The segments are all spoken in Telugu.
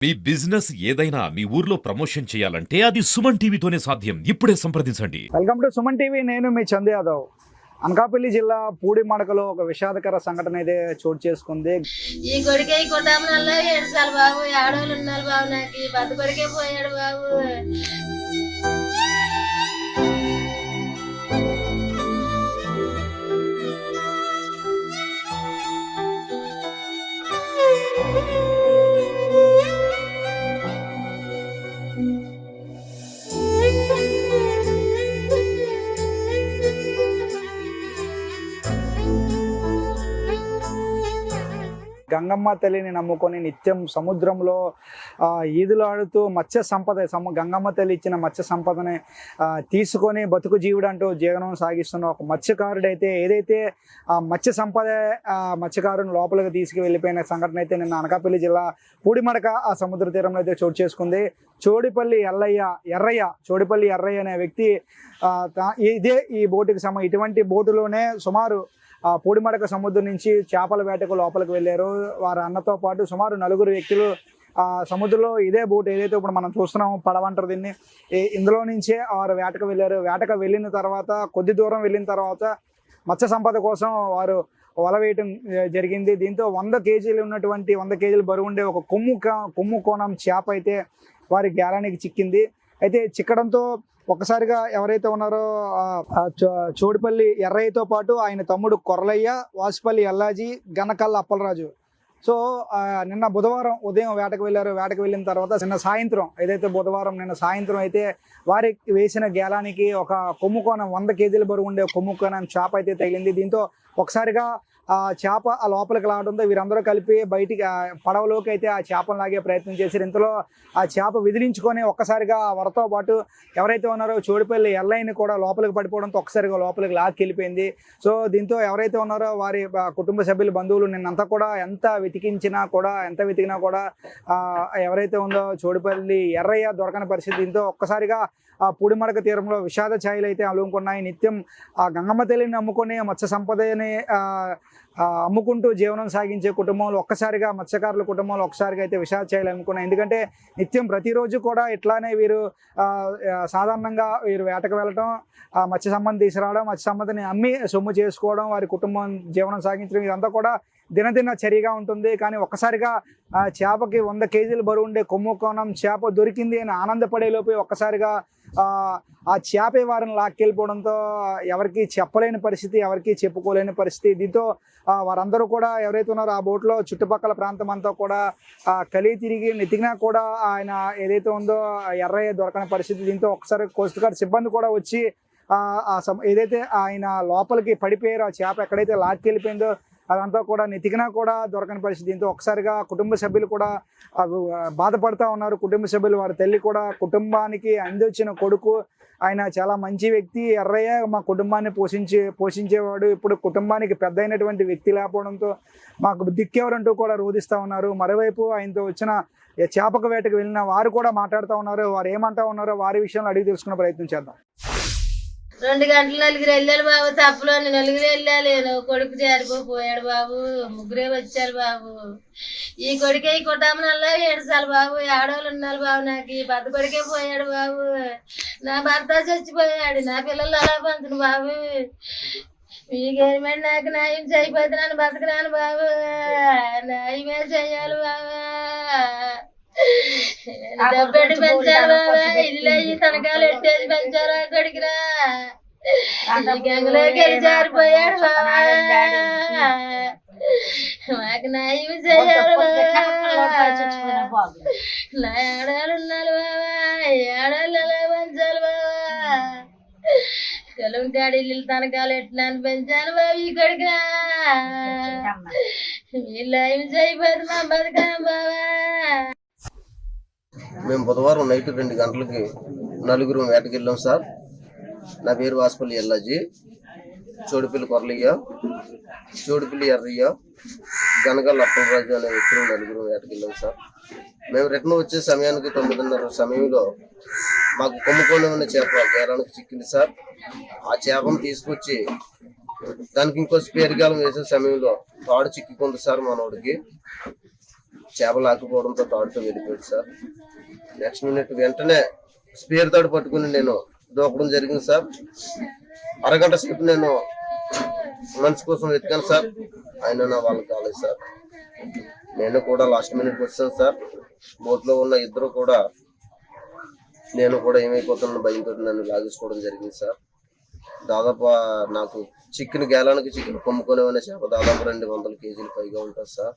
మీ బిజినెస్ ఏదైనా మీ ఊర్లో ప్రమోషన్ చేయాలంటే అది సుమన్ టీవీతోనే సాధ్యం. ఇప్పుడే సంప్రదించండి. Welcome to Suman TV. నేను మీ చందు యాదవ్. అనకాపల్లి జిల్లా పూడిమడకలో ఒక విషాదకర సంఘటన అయితే చోటు చేసుకుంది. ఈ కొడుకే ఈ కుటుంబంలో 7 సార్లు బాబు, ఆడవాళ్ళు ఉన్నారు బాబు, నాకు పెద్ద కొడుకే పోయాడు బాబు. గంగమ్మ తల్లిని నమ్ముకొని నిత్యం సముద్రంలో ఈదులాడుతూ మత్స్య సంపద గంగమ్మ తల్లి ఇచ్చిన మత్స్య సంపదని తీసుకొని బతుకు జీవుడు అంటూ జీవనం సాగిస్తున్న ఒక మత్స్యకారుడైతే ఏదైతే ఆ మత్స్య సంపద మత్స్యకారుని లోపలికి తీసుకువెళ్ళిపోయిన సంఘటన అయితే నిన్న అనకాపల్లి జిల్లా పూడిమడక ఆ సముద్ర తీరంలో అయితే చోటు చేసుకుంది. చోడిపల్లి ఎర్రయ్య అనే వ్యక్తి ఇదే ఈ బోటుకి ఇటువంటి బోటులోనే సుమారు పూడిమడక సముద్రం నుంచి చేపల వేటకు లోపలికి వెళ్ళారు. వారి అన్నతో పాటు సుమారు 4 వ్యక్తులు సముద్రంలో ఇదే బోట్ ఏదైతే ఇప్పుడు మనం చూస్తున్నాము, పడవంటారు దీన్ని, ఇందులో నుంచే వారు వేటకు వెళ్ళారు. వేటకు వెళ్ళిన తర్వాత కొద్ది దూరం వెళ్ళిన తర్వాత మత్స్య సంపద కోసం వారు వల వేయటం జరిగింది. దీంతో 100 కేజీలు ఉన్నటువంటి 100 కేజీలు బరువు ఉండే ఒక కొమ్ము కోణం చేప అయితే వారి గేలానికి చిక్కింది. అయితే చిక్కడంతో ఒక్కసారిగా ఎవరైతే ఉన్నారో చోడిపల్లి ఎర్రయ్యతో పాటు ఆయన తమ్ముడు కొర్రలయ్య, వాసుపల్లి ఎల్లాజీ, గనకల్ల అప్పలరాజు. సో నిన్న బుధవారం ఉదయం వేటకు వెళ్ళారు. వేటకు వెళ్ళిన తర్వాత నిన్న సాయంత్రం అయితే వారికి వేసిన గేలానికి ఒక కొమ్ముకోణం 100 కేజీల బరువు ఉండే కొమ్ముకోణం చేప అయితే తగిలింది. దీంతో ఒకసారిగా ఆ చేప ఆ లోపలికి లాగడంతో వీరందరూ కలిపి బయటికి పడవలోకి అయితే ఆ చేపను లాగే ప్రయత్నం చేశారు. ఇంతలో ఆ చేప విదిలించుకొని ఒక్కసారిగా వరతో పాటు ఎవరైతే ఉన్నారో చోడిపల్లి ఎల్లైని కూడా లోపలికి పడిపోవడంతో ఒక్కసారిగా లోపలికి లాక్కెళ్ళిపోయింది. సో దీంతో ఎవరైతే ఉన్నారో వారి కుటుంబ సభ్యులు, బంధువులు నిన్నంతా కూడా ఎంత వెతికినా కూడా ఎవరైతే ఉందో చోడిపల్లి ఎర్రయ్య దొరకని పరిస్థితి. దీంతో ఒక్కసారిగా ఆ పూడిమడక తీరంలో విషాద ఛాయలు అయితే అలుముకున్నాయి. నిత్యం ఆ గంగమ్మ తల్లిని నమ్ముకొని మత్స్య సంపదని అమ్ముకుంటూ జీవనం సాగించే కుటుంబంలో ఒక్కసారిగా మత్స్యకారుల కుటుంబంలో ఒక్కసారిగా అయితే విషాద ఛాయలు అమ్ముకున్నాయి. ఎందుకంటే నిత్యం ప్రతిరోజు కూడా ఇట్లానే వీరు సాధారణంగా వీరు వేటకు వెళ్ళటం, మత్స్య సంపద తీసుకురావడం, మత్స్య సంపదని అమ్మి సొమ్ము చేసుకోవడం, వారి కుటుంబం జీవనం సాగించడం, ఇదంతా కూడా దినదిన చర్యగా ఉంటుంది. కానీ ఒక్కసారిగా చేపకి 100 కేజీలు బరువు ఉండే కొమ్ము కోణం చేప దొరికింది అని ఆనందపడేలోపు ఒక్కసారిగా ఆ చేపే వారిని లాక్కెళ్ళిపోవడంతో ఎవరికి చెప్పలేని పరిస్థితి, ఎవరికి చెప్పుకోలేని పరిస్థితి. దీంతో వారందరూ కూడా ఎవరైతే ఉన్నారో ఆ బోట్లో చుట్టుపక్కల ప్రాంతం అంతా కూడా కలిగి తిరిగి నెతికినా కూడా ఆయన ఏదైతే ఉందో ఎర్రయ్య దొరకని పరిస్థితి. దీంతో ఒకసారి కోస్ట్ గార్డ్ సిబ్బంది కూడా వచ్చి ఏదైతే ఆయన లోపలికి పడిపోయారో ఆ చేప ఎక్కడైతే లాక్కెళ్ళిపోయిందో అదంతా కూడా నెతికినా కూడా దొరకని పరిస్థితి. దీంతో ఒకసారిగా కుటుంబ సభ్యులు కూడా బాధపడుతూ ఉన్నారు. కుటుంబ సభ్యులు, వారి తల్లి కూడా కుటుంబానికి అందించిన కొడుకు, ఆయన చాలా మంచి వ్యక్తి ఎర్రయ్య, మా కుటుంబాన్ని పోషించేవాడు, ఇప్పుడు కుటుంబానికి పెద్ద అయినటువంటి వ్యక్తి లేకపోవడంతో మాకు దిక్కెవరంటూ కూడా రోధిస్తూ ఉన్నారు. మరోవైపు ఆయనతో వచ్చిన చేపక వేటకు వెళ్ళిన వారు కూడా మాట్లాడుతూ ఉన్నారు. వారు ఏమంటా ఉన్నారో వారి విషయంలో అడిగి తెలుసుకునే ప్రయత్నం చేద్దాం. 2 గంటలు 4 వెళ్ళాలి బాబు, తప్పులో 4 వెళ్ళాలి. కొడుకు జారిపోయాడు బాబు, 3 వచ్చారు బాబు. ఈ కొడుకే ఈ కుటుంబంలో 7 సార్లు బాబు, ఆడవాళ్ళు ఉన్నారు బాబు, నాకు పెద్ద కొడుకే పోయాడు బాబు. నా భర్త చచ్చిపోయాడు, నా పిల్లలు అలా పంచును బాబు. ఈ గవర్నమెంట్ నాకు న్యాయం చేయకపోతే నన్ను బతకరాను బాబు, న్యాయమే చెయ్యాలి బాబు. డబ్బెట్టి పెంచారు బాబా, ఇల్లు అయ్యి తనకాలు ఎట్టేసి పెంచారు. కొడుకురా గంగలోకి వెళ్ళి జారిపోయాడు బాబా, మాకు న్యాయం చేయాలి బాబా. నా ఆడాలు ఉన్నారు బాబా, ఆడాళ్ళు ఎలా పెంచాలి బాబా. కలుంటాడు ఇల్లు తనకాలు ఎట్టినాను పెంచాను బాబు. ఈ కొడుకురా వీళ్ళు ఏమి చేయబోదు మా బతుకా బాబా. మేము బుధవారం నైట్ 2 గంటలకి 4 వేటకి వెళ్ళాం సార్. నా పేరు వాసుపల్లి ఎల్లాజీ, చోడిపల్లి కొర్రలయ్య, చోడిపల్లి ఎర్రయ్య, గనకల్ల అప్పలరాజు అనే వ్యక్తులు 4 వేటకి వెళ్ళాం సార్. మేము రిటర్న్ వచ్చే సమయానికి 9:30 సమయంలో మాకు కొమ్ముకోణం చేప గేరానికి చిక్కింది సార్. ఆ చేపను తీసుకొచ్చి దానికి ఇంకో స్పేర్ గాలం వేసే సమయంలో తాడు చిక్కింది సార్ మనోడికి. చేప లాక్కుపోవడంతో తాడుతో వెళ్ళిపోయాడు సార్. నెక్స్ట్ మినిట్ వెంటనే స్పేర్ తాడు పట్టుకుని నేను దూకడం జరిగింది సార్. అరగంట సేపు నేను మంచి కోసం వెతికాను సార్, అయినా నా వాళ్ళకి కాలేదు సార్. నేను కూడా లాస్ట్ మినిట్ వచ్చాను సార్. బోట్లో ఉన్న ఇద్దరు కూడా నేను కూడా ఏమైపోతున్నా భయంతో నన్ను లాగేసుకోవడం జరిగింది సార్. దాదాపు నాకు చికెన్ గేలానికి చికెన్ కొమ్ముకునే చేప దాదాపు 200 కేజీలు పైగా ఉంటుంది సార్.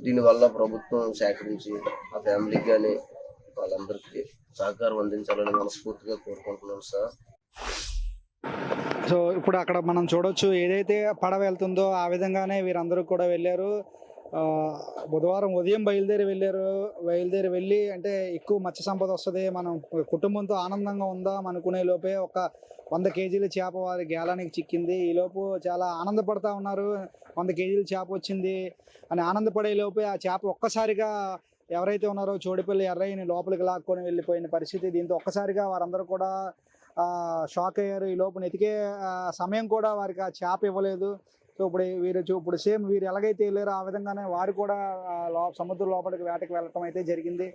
దీనివల్ల ప్రభుత్వం సేకరించి ఆ ఫ్యామిలీకి కానీ వాళ్ళందరికీ సహకారం అందించాలని మనస్ఫూర్తిగా కోరుకుంటున్నాను సార్. సో ఇప్పుడు అక్కడ మనం చూడొచ్చు, ఏదైతే పడవ వెళ్తుందో ఆ విధంగానే వీరందరూ కూడా వెళ్ళారు. బుధవారం ఉదయం బయలుదేరి వెళ్ళి అంటే ఎక్కువ మత్స్య సంపద వస్తుంది, మనం కుటుంబంతో ఆనందంగా ఉందాం అనుకునే లోపే ఒక 100 కేజీల చేప వారి గేలానికి చిక్కింది. ఈలోపు చాలా ఆనందపడతా ఉన్నారు, 100 కేజీల చేప వచ్చింది అని ఆనందపడే లోపే ఆ చేప ఒక్కసారిగా ఎవరైతే ఉన్నారో చోడుపల్లి ఎర్రయ్యని లోపలికి లాక్కొని వెళ్ళిపోయిన పరిస్థితి. దీంతో ఒక్కసారిగా వారందరూ కూడా షాక్ అయ్యారు. ఈ లోపు ఎతికే సమయం కూడా వారికి ఆ చేప ఇవ్వలేదు. సో ఇప్పుడు సేమ్ వీరు ఎలాగైతే వెళ్ళారో ఆ విధంగానే వారు కూడా సముద్రం లోపలికి వేటకి వెళ్ళటం అయితే జరిగింది.